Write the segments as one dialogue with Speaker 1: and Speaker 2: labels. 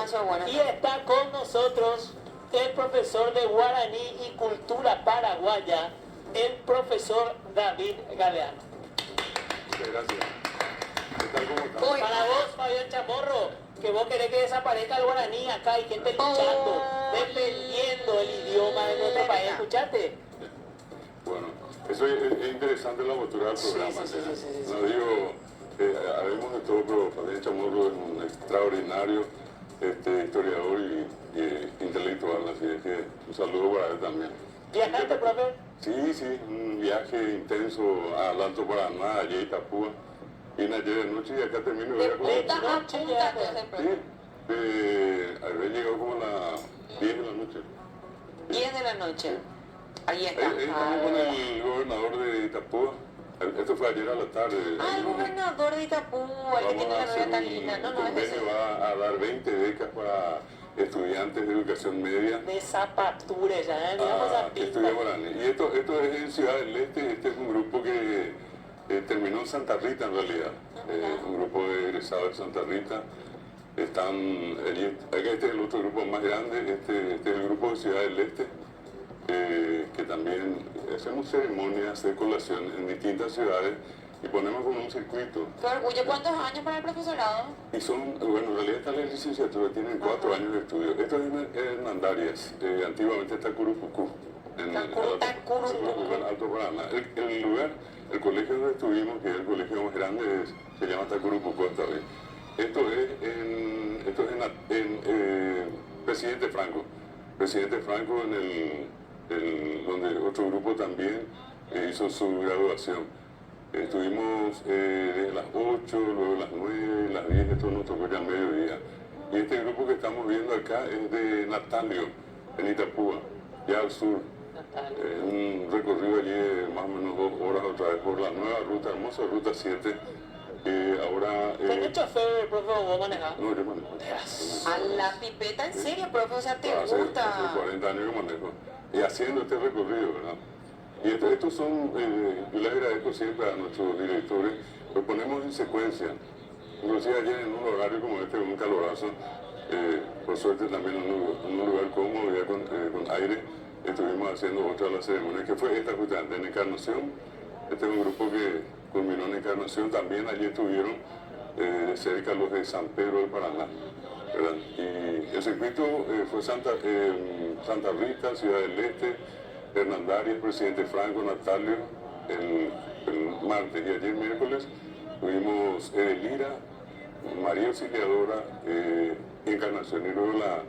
Speaker 1: Alfonso, bueno.
Speaker 2: Y está con nosotros el profesor de Guaraní y Cultura Paraguaya, el profesor David Galeano.
Speaker 3: Muchas gracias. ¿Qué tal? ¿Cómo estás?
Speaker 2: Para vos, Fabián Chamorro, que vos querés que desaparezca el guaraní acá, hay gente luchando, defendiendo el idioma de nuestro país. ¿Escuchaste?
Speaker 3: Bueno, eso es interesante la postura del programa.
Speaker 2: Sí.
Speaker 3: No digo, haremos de todo, pero Fabián Chamorro es un extraordinario historiador y intelectual, así es que un saludo para él también.
Speaker 2: ¿Viajaste, profe?
Speaker 3: Sí, un viaje intenso al Alto Paraná, allí Itapúa. Vine ayer de noche y acá termino
Speaker 1: De
Speaker 3: ya con...
Speaker 1: punta a punta desde el profe.
Speaker 3: Sí, habré llegado como a las 10 de la noche.
Speaker 1: 10 de la noche. Ahí está.
Speaker 3: Estamos con el gobernador de Itapúa. Esto fue ayer a la tarde.
Speaker 1: El gobernador de Itapúa, el que tiene la novia tan linda. No, es ese.
Speaker 3: Va a dar 20 becas para estudiantes de educación media.
Speaker 2: De Zapature, ya, digamos a
Speaker 3: que estudia Guaraní. Y esto es en Ciudad del Este. Este es un grupo que terminó en Santa Rita en realidad. Un grupo de egresados de Santa Rita. Están allí, acá este es el otro grupo más grande, este es el grupo de Ciudad del Este, que también hacemos ceremonias de colación en distintas ciudades y ponemos como un circuito.
Speaker 1: Qué orgullo. ¿Cuántos años para el profesorado?
Speaker 3: Y son, bueno, en realidad está la licenciatura, tienen 4 años de estudio. Esto es en Hernandarias, antiguamente está Curupucú, en Alto Paraná. El lugar, el colegio donde estuvimos, que es el colegio más grande, se llama Tacurupucú hasta hoy. Esto es en Presidente Franco. Presidente Franco donde otro grupo también hizo su graduación. Estuvimos desde las 8, luego las 9, las 10, esto nos tocó ya al mediodía. Y este grupo que estamos viendo acá es de Natalio, en Itapúa, ya al sur. Un recorrido allí de más o menos 2 horas otra vez por la nueva ruta, hermosa ruta 7. Ahora...
Speaker 2: ¿Tenés chofer, profe, o vos manejás?
Speaker 3: No, yo manejo.
Speaker 1: A la pipeta, ¿en serio, profe? O sea, ¿te
Speaker 3: Hace
Speaker 1: gusta?
Speaker 3: 40 años que manejo. Y haciendo este recorrido, ¿verdad? Y estos son, yo les agradezco siempre a nuestros directores, lo ponemos en secuencia. Inclusive ayer en un horario como este, con un calorazo, por suerte también en un lugar cómodo, ya con aire, estuvimos haciendo otra de las ceremonias, que fue esta justamente en Encarnación. Este es un grupo que culminó en Encarnación, también allí estuvieron cerca los de San Pedro del Paraná, ¿verdad? Y el circuito fue Santa Rita, Ciudad del Este, Hernandarias, Presidente Franco, Natalio, el martes, y ayer miércoles tuvimos Lira, María Auxiliadora, Encarnación, y luego la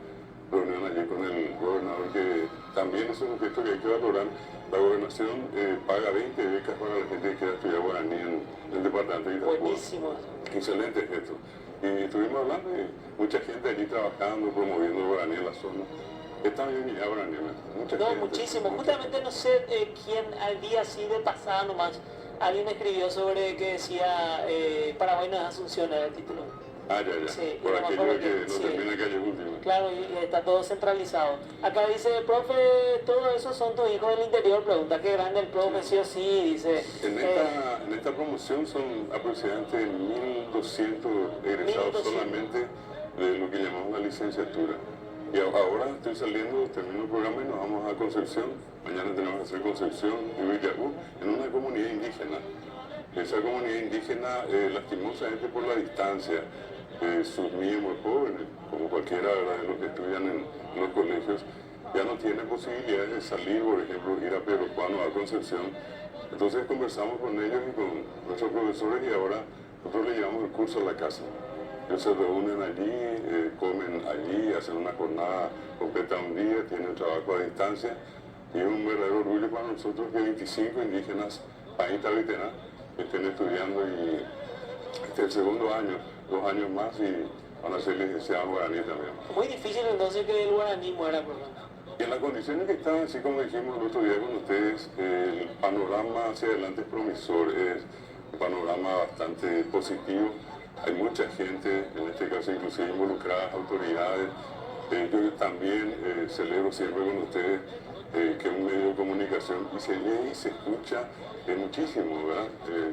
Speaker 3: reunión allí con el gobernador, que también es un gesto que hay que valorar. La gobernación paga 20 becas para la gente que quiera estudiar guaraní en el departamento de Itapúa.
Speaker 2: Buenísimo.
Speaker 3: Excelente gesto. Y estuvimos hablando de mucha gente allí trabajando, promoviendo el guaraní en la zona. Está bien ya guaraní, mucha gente.
Speaker 2: Muchísimo. Justamente no sé quién al día así de pasada nomás, alguien escribió sobre que decía Paraguay no es Asunción, era el título.
Speaker 3: Ya.
Speaker 2: Sí,
Speaker 3: por aquello que no
Speaker 2: sí.
Speaker 3: termina calle última.
Speaker 2: Claro, y está todo centralizado. Acá dice, profe, todo eso son tus hijos del interior, pregunta qué grande el profe, sí o sí, dice.
Speaker 3: En esta promoción son aproximadamente 1.200 egresados solamente de lo que llamamos la licenciatura. Y ahora estoy saliendo, termino el programa y nos vamos a Concepción. Mañana tenemos que hacer Concepción y Villagú, en una comunidad indígena. Esa comunidad indígena, lastimosamente por la distancia, sus niños jóvenes, como cualquiera de los que estudian en los colegios, ya no tienen posibilidades de salir, por ejemplo, ir a Pedro Juan o a Concepción. Entonces conversamos con ellos y con nuestros profesores y ahora nosotros le llevamos el curso a la casa. Ellos se reúnen allí, comen allí, hacen una jornada completa un día, tienen trabajo a distancia y es un verdadero orgullo para nosotros que 25 indígenas paíta veterana estén estudiando y este es el segundo año, 2 años más y van a ser licenciados guaraní también.
Speaker 2: Muy difícil entonces que el guaraní muera, por ejemplo.
Speaker 3: Y en las condiciones que están, así como dijimos el otro día con ustedes, el panorama hacia adelante es promisor, es un panorama bastante positivo. Hay mucha gente, en este caso inclusive involucradas, autoridades. Yo también celebro siempre con ustedes que un medio de comunicación y se lee y se escucha muchísimo, ¿verdad?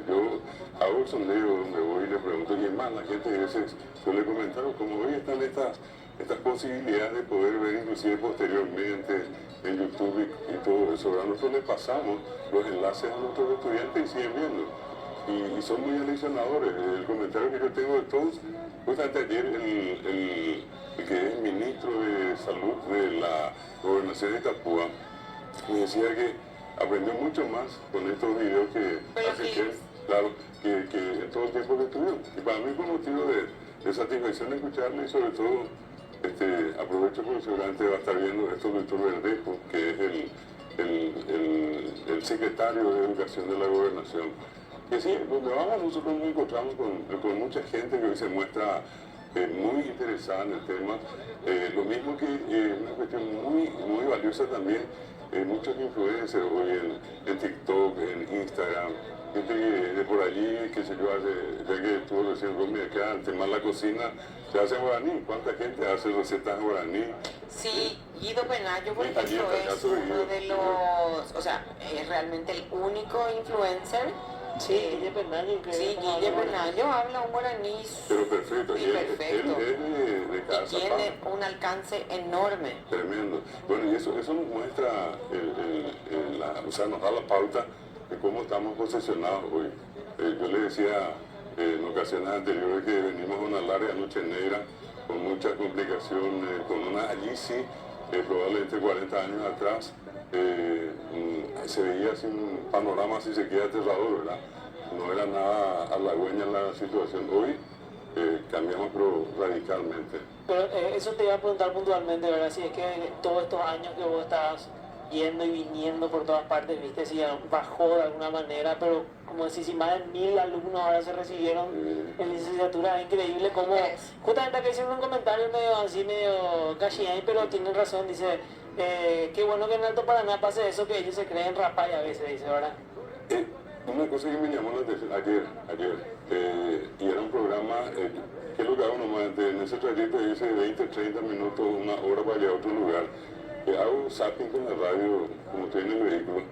Speaker 3: Yo hago el sondeo donde voy y le pregunto, y es más, la gente a veces suele comentar, como hoy están estas estas posibilidades de poder ver inclusive posteriormente en YouTube y todo eso. Ahora nosotros le pasamos los enlaces a nuestros estudiantes y siguen viendo. Y son muy aleccionadores. El comentario que yo tengo de todos, justamente ayer el que es ministro de Salud de la Gobernación de Itapúa me decía que aprendió mucho más con estos videos que asistieron, claro, que en todo el tiempo que estuvieron. Y para mí fue motivo de satisfacción escucharle y sobre todo aprovecho porque seguramente va a estar viendo esto el doctor Verdejo, que es el secretario de Educación de la Gobernación. Que sí, donde vamos nosotros nos encontramos con mucha gente que hoy se muestra muy interesada en el tema. Lo mismo que una cuestión muy valiosa también, muchos influencers hoy en TikTok, en Instagram, gente de por allí, que se yo, ya que estuvo recién conmigo acá, el tema de la cocina, se hace en guaraní. ¿Cuánta gente hace recetas en guaraní?
Speaker 1: Sí, Guido Penayo, por ejemplo, es uno de los, o sea, es realmente el único influencer.
Speaker 2: Sí, Guille Penayo.
Speaker 1: Sí, Guille Penayo habla un guaraní.
Speaker 3: Pero perfecto,
Speaker 1: sí,
Speaker 3: él
Speaker 1: perfecto.
Speaker 3: es de casa.
Speaker 1: Y tiene un alcance enorme.
Speaker 3: Tremendo. Bueno, y eso nos muestra, o sea, nos da la pauta de cómo estamos posesionados hoy. Yo le decía en ocasiones anteriores que venimos a una larga noche negra, con muchas complicaciones, con una allí sí, probablemente 40 años atrás, se veía así un panorama así se queda aterrador, ¿verdad? No era nada halagüeña la situación. Hoy cambiamos pero radicalmente.
Speaker 2: Pero eso te iba a preguntar puntualmente, ¿verdad? Si es que todos estos años que vos estás yendo y viniendo por todas partes, viste, si bajó de alguna manera, pero como decís, si más de 1000 alumnos ahora se recibieron en licenciatura, es increíble como, justamente acá hicieron un comentario medio cachillán, pero tienen razón, dice, qué bueno que en Alto Paraná pase eso, que ellos se creen rapay a veces, dice, ¿verdad?
Speaker 3: Una cosa que me llamó la atención ayer, y era un programa, que es lo que hago normalmente, en ese trayecto dice 20, 30 minutos, una hora para llegar a otro lugar. Hago zapping con la radio, como estoy en el vehículo.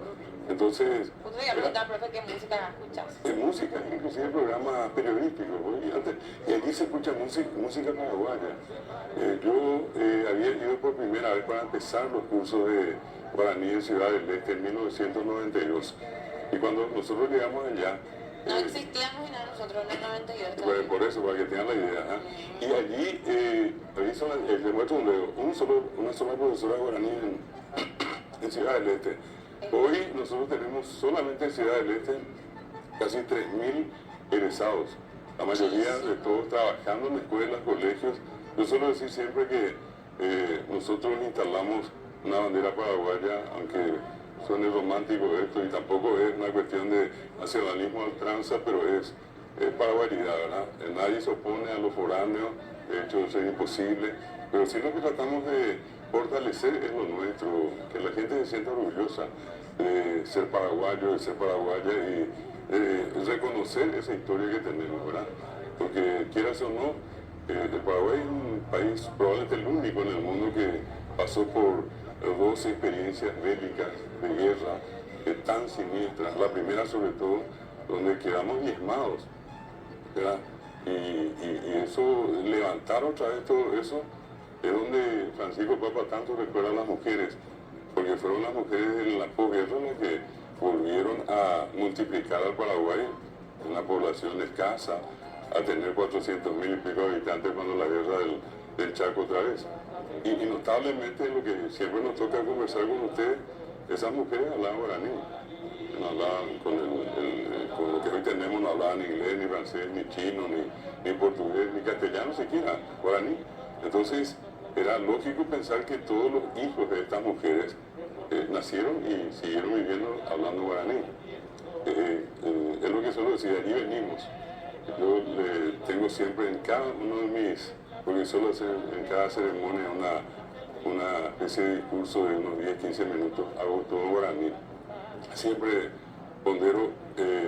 Speaker 3: Entonces.
Speaker 1: Tú te preguntar, profe, ¿qué música escuchas?
Speaker 3: Música, inclusive programas periodísticos, y allí se escucha música paraguaya. Yo había ido por primera vez para empezar los cursos de guaraní en Ciudad del Este en 1992. Y cuando nosotros llegamos allá.
Speaker 1: No existíamos nada nosotros en el 92.
Speaker 3: Pues por eso, para que tengan la idea. Y allí, le muestro un dedo, una sola profesora guaraní en Ciudad del Este. Hoy nosotros tenemos solamente en Ciudad del Este casi 3000 egresados, la mayoría de todos trabajando en escuelas, colegios. Yo suelo decir siempre que nosotros instalamos una bandera paraguaya, aunque suene romántico esto, y tampoco es una cuestión de nacionalismo a ultranza, pero es paraguayidad, ¿verdad? Nadie se opone a los foráneos, de hecho eso es imposible, pero sí lo que tratamos de fortalecer es lo nuestro, que la gente se sienta orgullosa de ser paraguayo, de ser paraguaya y reconocer esa historia que tenemos, ¿verdad? Porque quieras o no, el Paraguay es un país probablemente el único en el mundo que pasó por 12 experiencias bélicas de guerra tan siniestras, la primera sobre todo, donde quedamos diezmados, ¿verdad? Y eso, levantar otra vez todo eso, es donde Francisco Papa tanto recuerda a las mujeres, porque fueron las mujeres de la posguerra las que volvieron a multiplicar al Paraguay, una población escasa, a tener 400.000 y pico habitantes cuando la guerra del Chaco otra vez. Y notablemente lo que siempre nos toca conversar con ustedes, esas mujeres hablaban guaraní, no hablaban con lo que hoy tenemos, no hablaban inglés, ni francés, ni chino, ni portugués, ni castellano siquiera, guaraní. Entonces era lógico pensar que todos los hijos de estas mujeres nacieron y siguieron viviendo hablando guaraní. Es lo que suelo decir, allí venimos. Yo tengo siempre en cada uno de mis, porque suelo hacer en cada ceremonia una especie de discurso de unos 10-15 minutos, hago todo guaraní. Siempre pondero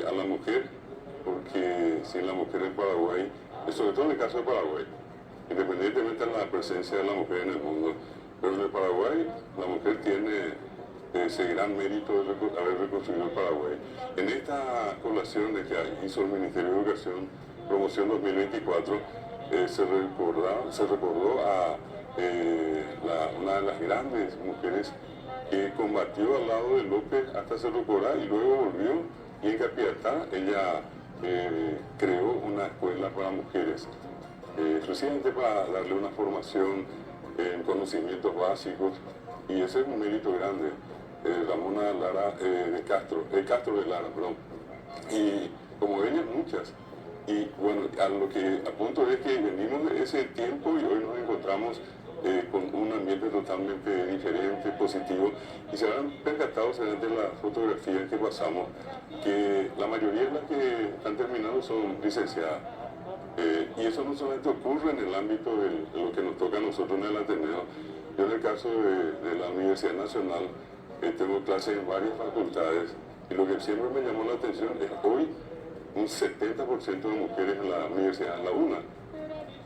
Speaker 3: a la mujer, porque sin la mujer en Paraguay, sobre todo en el caso de Paraguay, independientemente de la presencia de la mujer en el mundo, pero en el Paraguay la mujer tiene ese gran mérito de haber reconstruido el Paraguay. En esta colación de que hizo el Ministerio de Educación, Promoción 2024, se recordó a una de las grandes mujeres que combatió al lado de López hasta Cerro Corá y luego volvió, y en Capiatá ella creó una escuela para mujeres, exclusivamente para darle una formación en conocimientos básicos, y ese es un mérito grande. Ramona Lara Castro de Lara, perdón. Y como ellas muchas. Y bueno, a lo que apunto es que venimos de ese tiempo y hoy nos encontramos con un ambiente totalmente diferente, positivo, y se habrán percatado de las fotografías que pasamos, que la mayoría de las que están terminando son licenciadas. Y eso no solamente ocurre en el ámbito de lo que nos toca a nosotros en el Ateneo. Yo en el caso de la Universidad Nacional tengo clases en varias facultades, y lo que siempre me llamó la atención es hoy un 70% de mujeres en la universidad, en la UNA.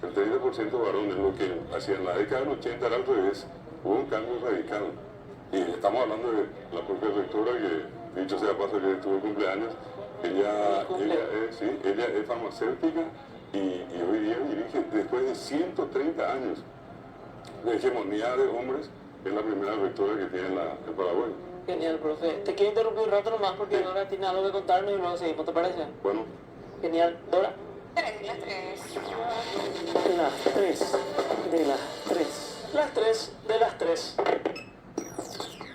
Speaker 3: El 30% varones, lo que hacía en la década del 80 era al revés, hubo un cambio radical. Y estamos hablando de la propia rectora, que dicho sea paso que tuvo cumpleaños, ella es farmacéutica y hoy día dirige, después de 130 años de hegemonía de hombres, es la primera rectora que tiene el Paraguay.
Speaker 2: Genial, profe. Te quiero interrumpir un rato nomás porque Dora tiene algo que contarnos y luego seguimos, ¿te parece?
Speaker 3: Bueno.
Speaker 2: Genial. Dora.
Speaker 1: Las tres.
Speaker 2: Las tres de las tres. Las tres de las tres.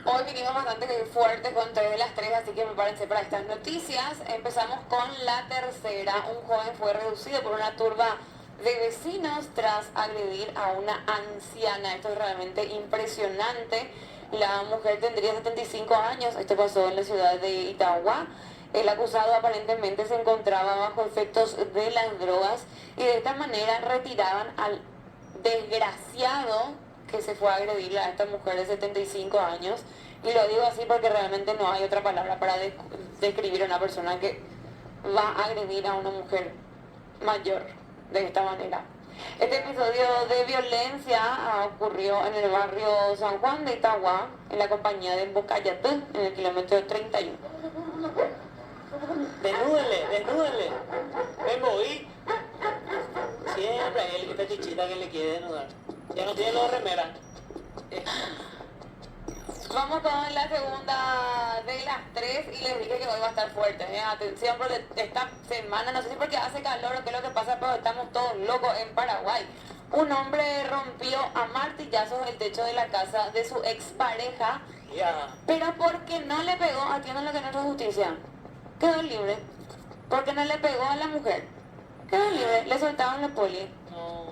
Speaker 1: Hoy vinimos bastante fuertes con 3 de las 3, así que prepárense para estas noticias. Empezamos con la tercera. Un joven fue reducido por una turba de vecinos tras agredir a una anciana. Esto es realmente impresionante. La mujer tendría 75 años. Esto pasó en la ciudad de Itagua. El acusado aparentemente se encontraba bajo efectos de las drogas y de esta manera retiraban al desgraciado que se fue a agredir a esta mujer de 75 años. Y lo digo así porque realmente no hay otra palabra para describir a una persona que va a agredir a una mujer mayor de esta manera. Este episodio de violencia ocurrió en el barrio San Juan de Itagua, en la compañía de Bocayatú, en el kilómetro 31.
Speaker 2: Desnúdenle. Ven, voy. Siempre hay el fetichita que le quiere desnudar. Ya no tiene los remeras.
Speaker 1: Vamos con la segunda de las 3 y les dije que hoy va a estar fuerte. Atención, porque esta semana, no sé si porque hace calor o qué es lo que pasa, pero estamos todos locos en Paraguay. Un hombre rompió a martillazos el techo de la casa de su expareja, pero porque no le pegó, atiendan lo que no es justicia, quedó libre. Porque no le pegó a la mujer, quedó libre, le soltaron la poli.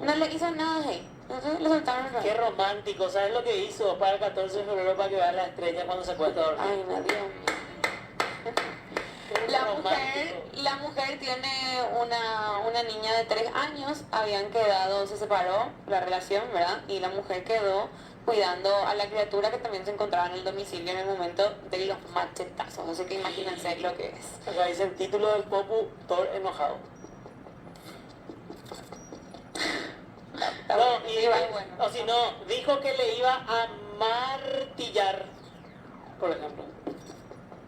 Speaker 1: No le hizo nada ahí. Entonces le soltaron el
Speaker 2: Qué romántico, ¿sabes lo que hizo para el 14 de febrero para que vea la estrella cuando se acuesta a dormir?
Speaker 1: Ay, nadie. La mujer tiene una niña de 3 años, se separó la relación, ¿verdad? Y la mujer quedó cuidando a la criatura que también se encontraba en el domicilio en el momento de los machetazos. Así que imagínense lo que es.
Speaker 2: Acá dice el título del Popu, Thor enojado. No, o si no, dijo que le iba a martillar, por ejemplo.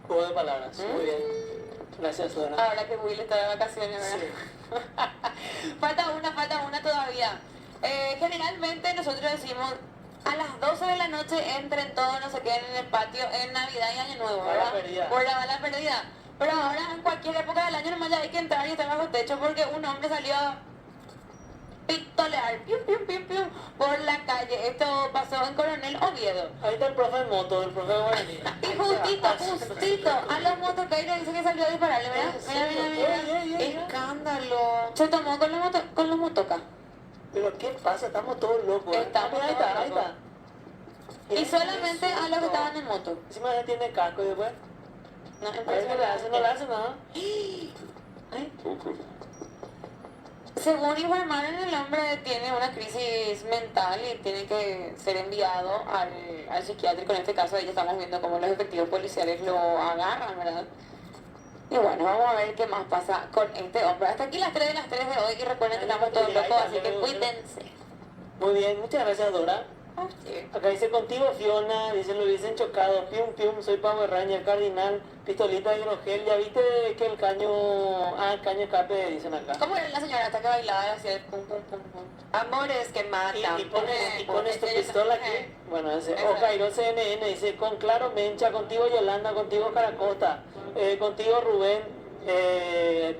Speaker 2: Juego de palabras. Muy bien. Gracias, Dora.
Speaker 1: Ahora que Will está de vacaciones, ¿verdad? Sí. falta una todavía. Generalmente nosotros decimos a las 12 de la noche entren todos, no se queden en el patio en Navidad y Año Nuevo, ¿verdad? Por la bala perdida. Pero ahora en cualquier época del año nomás ya hay que entrar y estar bajo techo porque un hombre salió a pistolear por la calle. Esto pasó en Coronel Oviedo.
Speaker 2: Ahí está el profe de moto, el profe de guaraní.
Speaker 1: Y justito, a los motoqueiros dice que salió a dispararle, ¿verdad? Mira. Escándalo. Se tomó con los motocas.
Speaker 2: Pero ¿qué pasa? Estamos todos locos.
Speaker 1: Ahí está. Y solamente a los que estaban en moto.
Speaker 2: Encima ya tiene casco y después.
Speaker 1: No
Speaker 2: le hace nada.
Speaker 1: Según informaron, el hombre tiene una crisis mental y tiene que ser enviado al psiquiátrico. En este caso, ahí estamos viendo cómo los efectivos policiales lo agarran, ¿verdad? Y bueno, vamos a ver qué más pasa con este hombre. Hasta aquí las 3 de las 3 de hoy y recuerden que estamos todos locos, así que cuídense.
Speaker 2: Muy bien, muchas gracias, Dora. Acá dice, contigo Fiona, dice, lo hubiesen chocado, pium pium, soy Power Ranger, Cardinal, pistolita de hidrogel, ya viste que el caño, el caño escape, dicen acá.
Speaker 1: ¿Cómo era la señora hasta que bailaba y hacía el pum pum pum pum? Amores que matan.
Speaker 2: Y pones tu pistola aquí. Bueno, ese. O Cairo CNN dice, con Claro Mencha, contigo Yolanda, contigo Caracosta, contigo Rubén.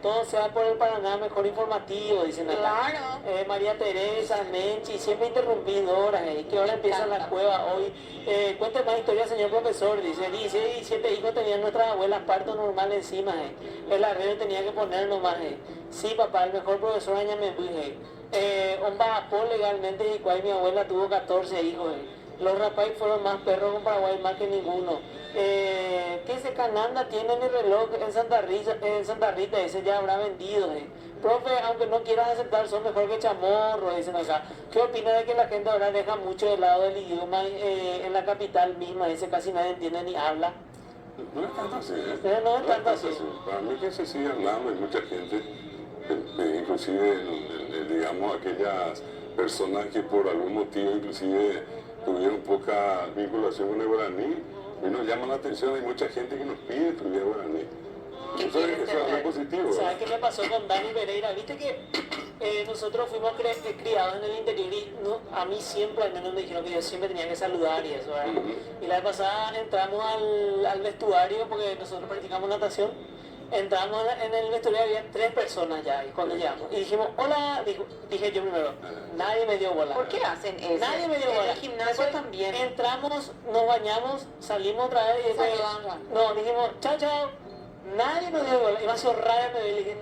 Speaker 2: Todo sea por el Paraná, mejor informativo, dicen acá.
Speaker 1: Claro.
Speaker 2: María Teresa, Menchi, siempre interrumpidoras, ¿qué hora empieza la cueva hoy? Cuente más historias, señor profesor, dice, 16 y 17 hijos tenían nuestras abuelas, parto normal encima, el arreglo tenía que poner nomás, sí papá, el mejor profesor Añamembui, Omba legalmente, y cual mi abuela tuvo 14 hijos, los rapais fueron más perros con Paraguay, más que ninguno. ¿Qué ese Cananda tiene mi reloj en Santa Rita? Ese ya habrá vendido. Profe, aunque no quieras aceptar, son mejor que chamorro, dicen acá. ¿Qué opina de que la gente ahora deja mucho de lado del idioma en la capital misma? Ese casi nadie entiende ni habla.
Speaker 3: No es tanto así,
Speaker 2: No es tanto así.
Speaker 3: Para mí que se sigue hablando, hay mucha gente, inclusive, digamos, aquellas personas que por algún motivo, inclusive, tuvieron poca vinculación con el guaraní, y nos llama la atención, hay mucha gente que nos pide estudiar guaraní. Eso es algo positivo.
Speaker 2: ¿Sabes qué me pasó con Dani Pereira? Viste que nosotros fuimos criados en el interior y a mí siempre, al menos me dijeron que yo siempre tenía que saludar y eso, ¿verdad? Y la vez pasada entramos al vestuario porque nosotros practicamos natación. Entramos en el vestuario, había 3 personas ya y cuando llegamos. Y dijimos, hola, dije yo primero, nadie me dio bola.
Speaker 1: ¿Por qué hacen eso?
Speaker 2: Nadie me dio bola.
Speaker 1: En el gimnasio también.
Speaker 2: Entramos, nos bañamos, salimos otra vez y después, no, dijimos, chao, chao. Nadie nos dio bola. Y más rara me ve y le dije,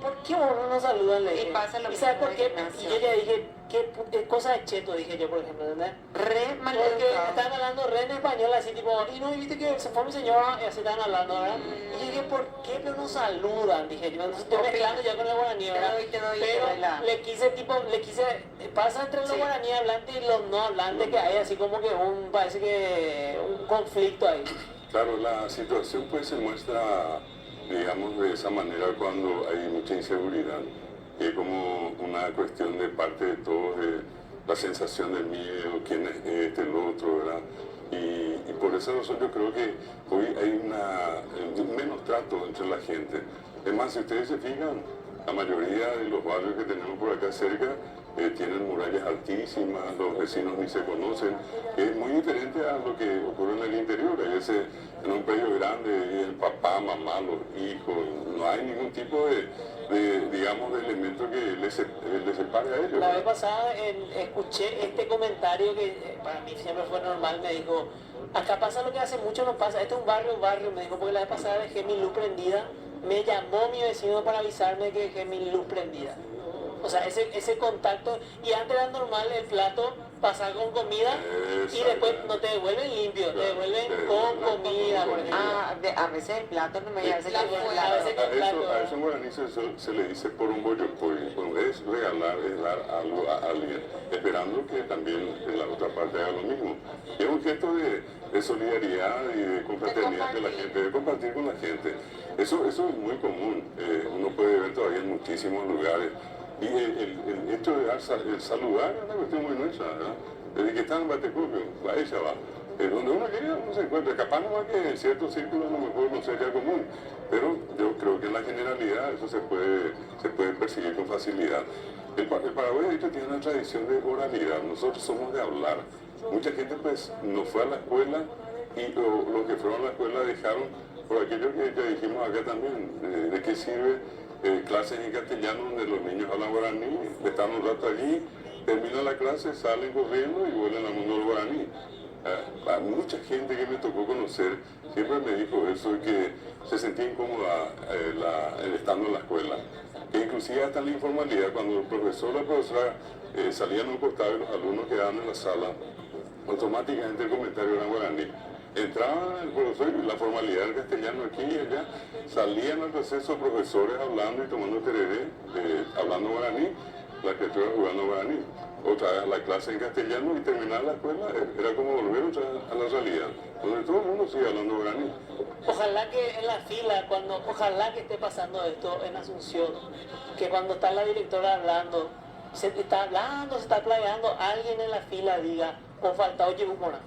Speaker 2: ¿por qué vos no nos saludan? Le dije.
Speaker 1: Y pasa lo
Speaker 2: ¿Y sabes
Speaker 1: mismo
Speaker 2: por qué?
Speaker 1: en el gimnasio.
Speaker 2: Y yo ya dije, ¿qué cosa de cheto? Dije yo, por ejemplo, ¿entendés?
Speaker 1: Re mal
Speaker 2: Porque
Speaker 1: educado.
Speaker 2: estaban hablando re en español, así tipo, y no, y viste que se fue mi señora, y así estaban hablando, ¿verdad? Y yo dije, ¿por qué no nos saludan? Dije yo, entonces estoy mezclando ya con el guaraní, ¿verdad? Pero le quise, pasa entre los guaraní hablantes y los no hablantes que hay, así como que parece que un conflicto ahí.
Speaker 3: Claro, la situación pues se muestra, digamos, de esa manera cuando hay mucha inseguridad. Y es como una cuestión de parte de todos, la sensación del miedo, quién es este, el otro, ¿verdad? Y por esa razón yo creo que hoy hay un menos trato entre la gente. Es más, si ustedes se fijan, la mayoría de los barrios que tenemos por acá cerca tienen murallas altísimas, los vecinos ni se conocen. Es muy diferente a lo que ocurre en el interior. Hay veces en un predio grande, el papá, mamá, los hijos, no hay ningún tipo digamos, de elemento que les separe a ellos.
Speaker 2: La vez pasada escuché este comentario que para mí siempre fue normal, me dijo, acá pasa lo que hace mucho no pasa, este es un barrio, me dijo, porque la vez pasada dejé mi luz prendida, me llamó mi vecino para avisarme que dejé mi luz prendida. O sea, ese contacto, y antes era normal el plato pasar con comida y después no te devuelven limpio, te devuelven con comida, por ejemplo.
Speaker 1: A veces el plato no me llega, se la
Speaker 3: A eso en guaraní se le dice por un bollo es regalar, es dar algo a alguien, esperando que también en la otra parte haga lo mismo. Y es un gesto de solidaridad y de confraternidad de la gente, de compartir con la gente. Eso es muy común, uno puede ver todavía en muchísimos lugares. Y el hecho de el saludar es una cuestión muy nuestra, ¿verdad? Desde que está en Batecupio, a ella va. Donde uno llega, uno se encuentra. Capaz no va que en ciertos círculos a lo mejor no sería común, pero yo creo que en la generalidad eso se puede percibir con facilidad. El Paraguay, de hecho, tiene una tradición de oralidad. Nosotros somos de hablar. Mucha gente, pues, no fue a la escuela y los que fueron a la escuela dejaron, por aquello que ya dijimos acá también, de qué sirve clases en castellano donde los niños hablan guaraní, están un rato allí, terminan la clase, salen corriendo y vuelven al mundo del guaraní. A mucha gente que me tocó conocer siempre me dijo eso, que se sentía incómoda estando en la escuela. Que inclusive hasta en la informalidad, cuando el profesor o la profesora salían a un costado y los alumnos quedaban en la sala, automáticamente el comentario era en guaraní. Entraba el profesor y la formalidad del castellano aquí y allá, salían al receso profesores hablando y tomando tereré, hablando guaraní, las criaturas jugando guaraní. Otra vez la clase en castellano y terminar la escuela era como volver otra vez a la realidad, donde todo el mundo sigue hablando guaraní.
Speaker 2: Ojalá que en la fila, ojalá que esté pasando esto en Asunción, que cuando está la directora hablando, se está playando, alguien en la fila diga, o faltado Yehumora.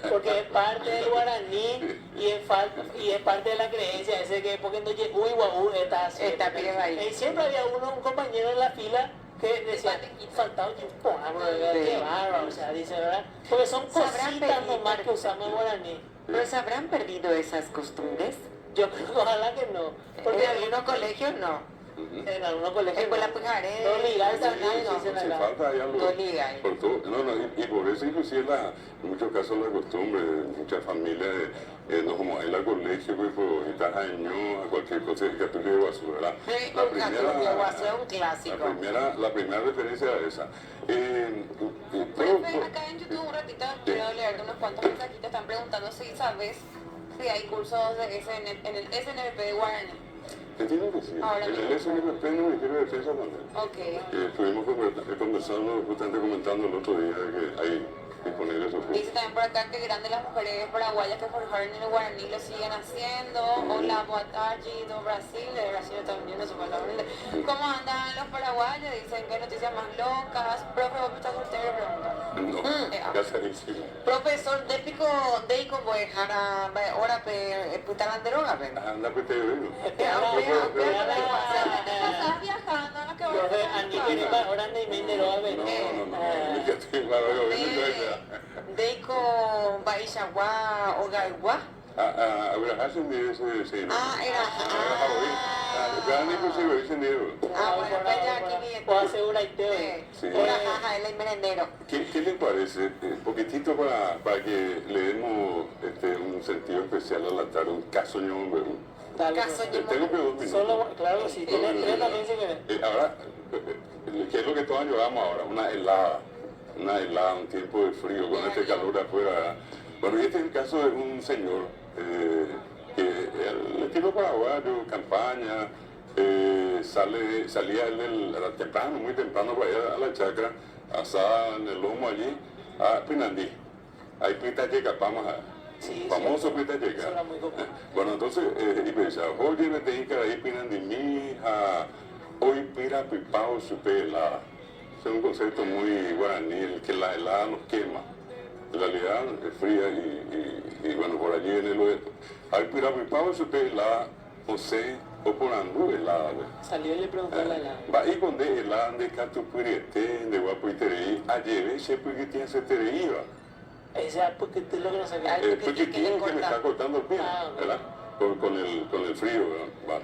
Speaker 2: Porque es parte del guaraní y es parte de la creencia ese que porque no Yehu y Guau está así. Y siempre había un compañero en la fila que decía, faltado Yehumora, qué bárbaro, o sea, dice, ¿verdad? Porque son cositas nomás que usamos en guaraní.
Speaker 4: ¿Pero se habrán perdido esas costumbres?
Speaker 2: Yo creo que ojalá que no.
Speaker 4: Porque en algunos colegios no.
Speaker 2: En algunos colegios
Speaker 4: Escuela Pujaré,
Speaker 2: no ligar también,
Speaker 4: no.
Speaker 2: dicen
Speaker 3: Si
Speaker 2: acá.
Speaker 3: falta hay algo
Speaker 4: No liga.
Speaker 3: por todo. Y por eso inclusive en muchos casos la costumbre, muchas familias no como ir al colegio, pues, por quitar a cualquier cosa que tú de basura, ¿verdad?
Speaker 4: Sí,
Speaker 3: La
Speaker 4: un clásico.
Speaker 3: la primera referencia a esa.
Speaker 1: Profe, acá en YouTube un ratito quiero leerte unos cuantos mensajitos. Están preguntando si sabes si hay cursos de en el SNVP de Guaraní.
Speaker 3: ¿Qué tiene que ser?
Speaker 1: Ahora
Speaker 3: En
Speaker 1: mismo.
Speaker 3: el SNVP no me quiero defensa también.
Speaker 1: Ok.
Speaker 3: Estuvimos conversando, justamente comentando el otro día que hay disponibles esos cursos.
Speaker 1: Dice también por acá que grandes las mujeres paraguayas que forjaron en el guaraní lo siguen haciendo. Hola, boa tarde, do Brasil, de Brasil también no se puede hablar. ¿Cómo andan los paraguayos? Dicen que noticias más locas. Profe, vos estás soltero, pregunta.
Speaker 3: No, ya salísimo.
Speaker 4: Profesor, Depico, Deiko, voy a ahora putar la droga, ¿verdad?
Speaker 3: Anda, pues te digo.
Speaker 1: Estás viajando, no que voy a
Speaker 2: Profe,
Speaker 1: estar
Speaker 2: Ani Kiriba, ahora ni me enteró a ver.
Speaker 3: No, ya estoy mal,
Speaker 4: Deiko, Baishagua, Ogaigua.
Speaker 3: Ahora hacen de ese, sí, ¿no?
Speaker 4: Era.
Speaker 3: Gana inclusive dicen de
Speaker 4: Bueno, pues ya aquí viene.
Speaker 2: O asegura y te
Speaker 3: Sí.
Speaker 4: Una jaja, el merendero.
Speaker 3: ¿Qué le parece? Poquitito para que le demos un sentido especial a la tarde, un caso ñombe.
Speaker 4: Caso
Speaker 3: Tengo que 2 minutos.
Speaker 2: Solo, claro, si tiene 3 también se ve.
Speaker 3: Ahora, ¿qué es lo que todos llevamos ahora? Una helada, un tiempo de frío con este calor afuera, ¿verdad? Bueno, y este es el caso de un señor que el estilo paraguayo, campaña, salía él temprano, muy temprano para ir a la chacra, asada en el lomo allí, a Pinandí. Ahí Pita llega, vamos a...
Speaker 2: Sí,
Speaker 3: famoso Pita
Speaker 2: Eso
Speaker 3: llega.
Speaker 2: era muy común.
Speaker 3: Bueno, entonces, y pensaba, oye, me te dije ahí Pinandí, mija, hoy pira pipao su helada. Es un concepto muy guaraní, el que la helada nos quema. En realidad es fría y bueno, por allí en el oeste. Hay pirapipao su helada, José, o por andú helada.
Speaker 2: Salió y le preguntó a la helada.
Speaker 3: Va y con de helada, de catupuriete, de guapo y tereí, ayer ese porque tiene ese tereí, va.
Speaker 2: Ese es porque es lo que no sabía.
Speaker 3: Porque tiene que me está cortando el pie, ¿verdad? Con el frío, ¿verdad? Va.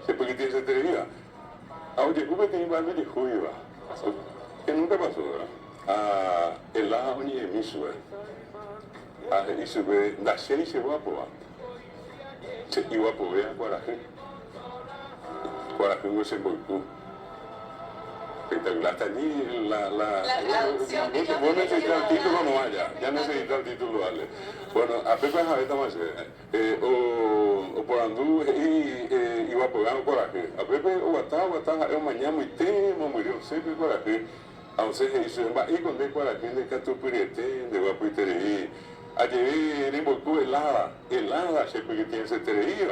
Speaker 3: Ese porque tiene ese tereí, va. Oye, ¿cómo te iba a ver de juicio, va? Que nunca pasó, ¿verdad? Helada, oye, mi sube. Y sube, la serie se guapo, va. Se iba a poder a Guarají. Guarají se volcó. Espectacular. Hasta allí
Speaker 1: La traducción que yo
Speaker 3: vos necesitas el
Speaker 1: quiero
Speaker 3: título,
Speaker 1: dar.
Speaker 3: no vaya. Ya necesitas el título, dale. Bueno, a Pepe Javeta más o por andú y iba a poder a Guarají. A Pepe o guatá, eu mañana muy temo, murió sempre Guarají. Entonces, isso é e quando é Guarají, de Catupuriete, de Guapuitereí. Allí en Volcú helada, siempre que tiene ese tereí.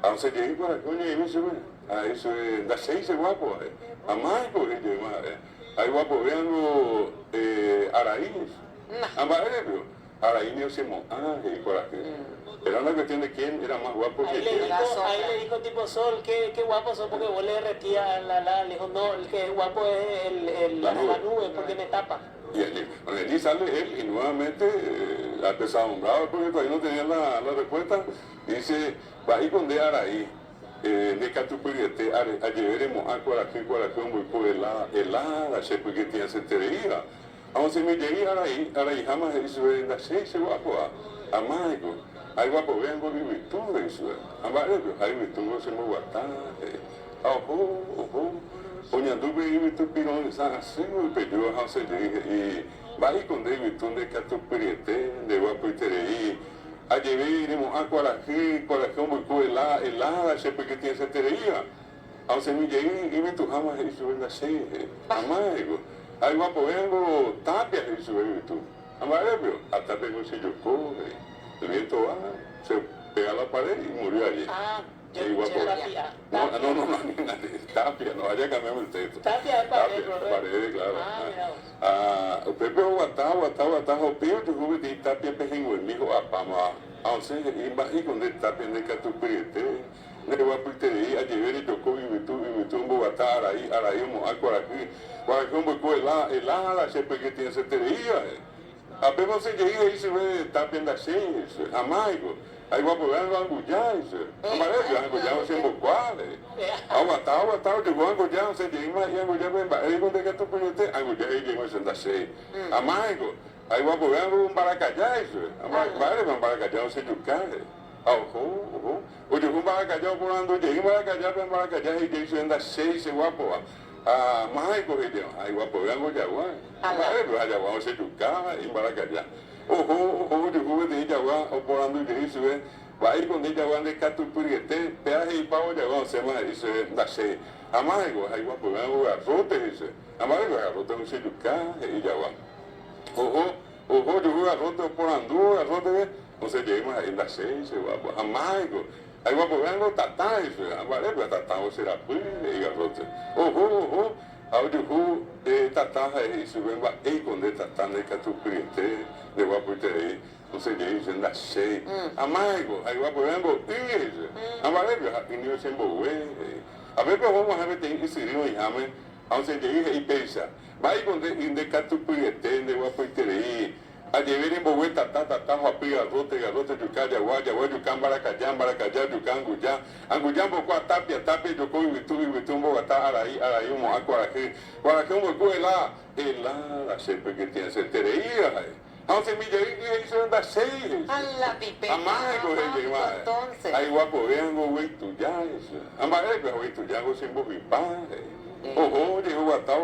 Speaker 3: Entonces llegué por aquí, oye, y eso es, da 6 guapo, a más, porque hay guapo, veanlo, Araíz, a Marebio, Araíz y Osimo, y por aquí. Era una cuestión de quién era más guapo que
Speaker 2: Ahí
Speaker 3: quién.
Speaker 2: le dijo tipo Sol, qué guapo son porque vos le derretía la, le dijo, no, el que es guapo es la nube porque me tapa.
Speaker 3: Y allí sale él y nuevamente apesadumbrado porque todavía no tenía la respuesta. Dice, va a ir con de Araí, de Catupuriete, a llevaremos a Guarají, muy por helada, sé porque tiene ese tereíra. Aunque me llegué a Araí jamás hizo en la 6 guapo, a Maico. Hay guapo, vengo de virtud, eso es. Hay virtud, se me guarda, Oñanduve y Vitor Pirón, así me pidió a José y va y con David Tunde Catupuriete, de Guapo y Tereí. Allí iremos a Guarají, muy helada, siempre que tiene ese tereí. Aunque me llegué y me tu jamás hizo en la 6, Amaigo. Hay guapo, vengo tapia hizo en tú. Amarillo, hasta tengo ese yocó, el viento va, se pega a la pared y murió allí.
Speaker 2: Yo
Speaker 3: igual
Speaker 2: escuché
Speaker 3: por-
Speaker 2: Tapia.
Speaker 3: No, Tapia, no vaya a cambiar el texto.
Speaker 2: Tapia es pared, profe.
Speaker 3: Paredes, claro.
Speaker 2: Mira vos.
Speaker 3: O Pepe o Pio, yo jugué de Tapia Pejengo, el mijo apama. Aunque y con el Tapia de Catupirete, ne voy a putería, a llevar y tocó y me tuvo Bogotá, Araí, Moacuaraquí, Guaraquí, Bocuela, el ala, siempre que tiene setería. A Pepe se llega y se ve Tapia en la seis, amaigo. Aí o apoiando angujais, amarelo, angujais sem boquale. Ao de angujais sem de ima e angujais bem ba. Aí quando que tu pode angujais de mais anda sei. Amargo. Aí o apoiando baracajais, amargo, vale baracajais sem ducale. O de baracajais porando de ima baracajais de isso anda sei se o apoa. Amargo redeu. Aí o apoiando jaguar. Amarelo, jaguar sem ducale em baracajais. O de rua de Itaguá, o porando de isso é, vai com Itaguá de Catupuriete, pé e pau de agora, semana isso é da cheia. Amargo, aí o problema é a rota isso. Amargo é a rota no cheio do carro e Itaguá. O de rua a rota o porando, a rota é, você tem mais ainda cheia, isso é amargo. Aí o problema é o tatá isso, amargo é tatá, você era pui e a rota. Ao de rua, tatá isso vem vai com de tatá de Catupuriete. De Guaputerei, você diz, anda cheio. Amargo, aí o Guapurango, isso. Amarelo, e não se envolve. A ver, vamos repetir isso em Rame, onde diz e pensa. Vai com de Catupuriete, de Guaputerei. A de ver envolver tatá, rapia, garota, de cá, de agua, de cá, maracajá, de cá, angujá, bocó, tapia, de coi, vitu, bogotá, araí, moacuaraquí. Guaraquí, bocó, lá, sempre que tinha seteria, Once me llegué y se anda seis.
Speaker 4: A la pipe.
Speaker 3: Amargo,
Speaker 4: entonces.
Speaker 3: Ahí guapo, vengo, güey, tú ya. Amargo, güey, tú ya, güey, sin bojipán. Ojo, llegó guatá.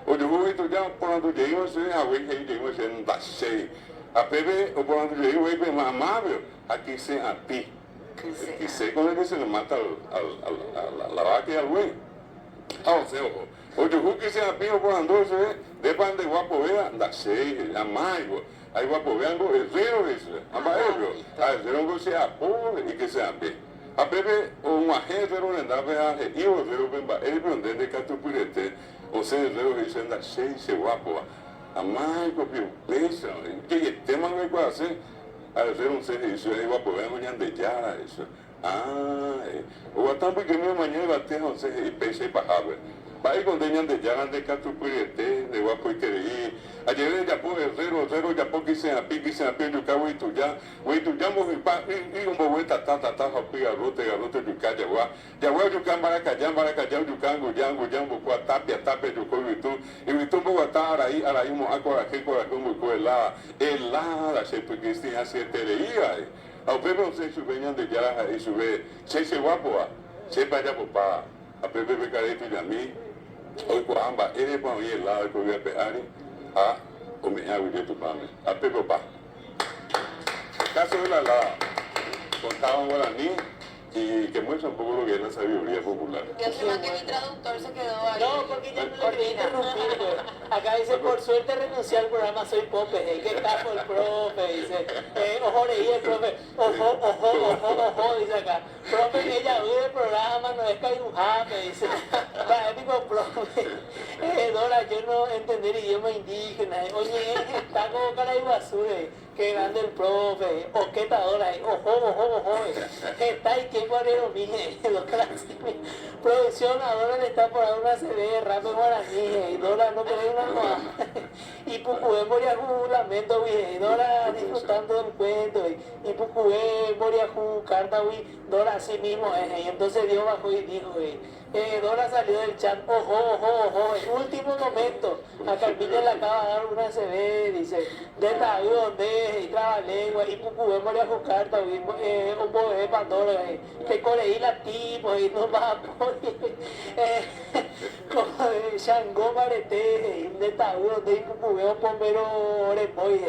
Speaker 3: O llegó, güey, tú ya, por donde llegué, a güey, que llegué, se anda seis. A Pepe, o por donde llegué, güey, pues más amable. Aquí se a ti. Aquí se con el que se le mata a la vaca y al güey. Ah, o sea, ojo. O llegó que se a ti, o por donde se ve, de pan de guapo, vea, anda seis. Amargo. Aí o apoiando é zero isso, amarelo, zero você apoia e que se abe. A bebê uma zero andava e o zero bem ele prende de Catupirete, o zero isso anda cheio se guapo. A mais que pensa, que tema não é quase, a zero não sei isso aí o apoiando amanhã de já isso. O atampo que meu amanhã vai ter não sei e pensa para rabo. Vai quando ele anda já de Catupirete, de Guapuiterei. Ayer ya pone zero, ya pone que se api, do carro e tu já morre pa e momento tá, rapi, garota, do cá, jaguar do cá, maracajá, do cá, angujá, bocó, tapia, do coi, e tu, Bogotá, araí, moacuaraquí, lá, sempre que tem a seteria. Ao Pepe não sei se venham de já, isso vê, se guapo, se para já popar, a Pepe becarete de mim, oi, coamba, ele é bom ir lá, eu ia pegar. O me hago de tu padre, a Pepe Pa. Caso de la contaba un guaraní y que muestra un poco lo que es la sabiduría popular.
Speaker 1: Y el tema que mi traductor se quedó ahí.
Speaker 2: No, porque ya no le quería interrumpir, güey. Acá dice, por suerte renuncié al programa Soy Pope, qué capo el profe, dice. Ojo, leí el profe, ojo, dice acá. Profe, ella huye del programa, no es Caibujame, dice. Va, épico profe. Dora, yo no entender idioma indígena. Oye, está como Caraiguazú, qué grande el profe. O qué tal, Dora, ojo. Está ahí tiempo arero, mije. Producción, a Dora le está por dar una CD, rap en guaraní, y Dora no tiene una más. Y Pucué Moriajú, lamento, y Dora disfrutando del cuento, y Pucué Moriajú, carta, Dora así mismo es, y entonces Dios bajó y dijo, Dora salió del chat, ojo, en último momento, a Carmina le acaba de dar una CD, dice, de Taví donde y traba lengua, y Pucué Moriajú, carta, un poder Pandora, te coleí la tipo, y no va a como de Shango Marete, de Taví donde y Pucué un pomero Oremoy,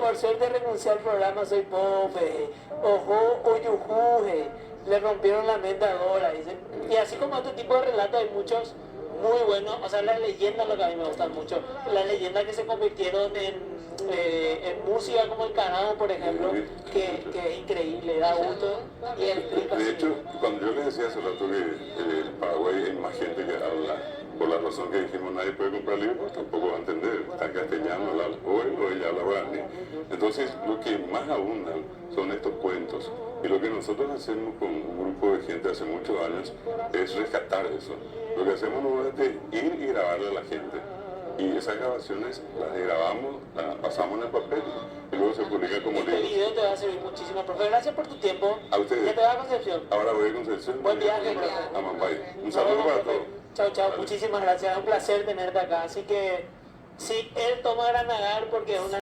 Speaker 2: por suerte renuncié al programa Soy Pope, ojo, oyujuje, le rompieron la mente a Dora, dice. Y así como este tipo de relatos hay muchos muy buenos, o sea, las leyendas lo que a mí me gustan mucho, las leyendas que se convirtieron en música como el canal, por ejemplo, que es increíble, da gusto y explica.
Speaker 3: De hecho, cuando yo les decía hace rato que en Paraguay hay más gente que habla, por la razón que dijimos nadie puede comprar libros, tampoco va a entender, está en castellano, o ella habla guaraní. Entonces, lo que más abundan son estos cuentos. Y lo que nosotros hacemos con un grupo de gente hace muchos años es rescatar eso. Lo que hacemos es ir y grabarle a la gente. Y esas grabaciones las grabamos, las pasamos en el papel y luego se publica como
Speaker 2: Este
Speaker 3: libros.
Speaker 2: video te va a servir muchísimo, profe. Gracias por tu tiempo.
Speaker 3: A ustedes.
Speaker 2: Ya te va a Concepción.
Speaker 3: Ahora voy a Concepción.
Speaker 2: Buen viaje, profe.
Speaker 3: A Mambay. Un saludo para todos.
Speaker 2: Chao, chao.
Speaker 3: Vale.
Speaker 2: Muchísimas gracias. Es un placer tenerte acá. Así que, sí, él toma Granagar porque es una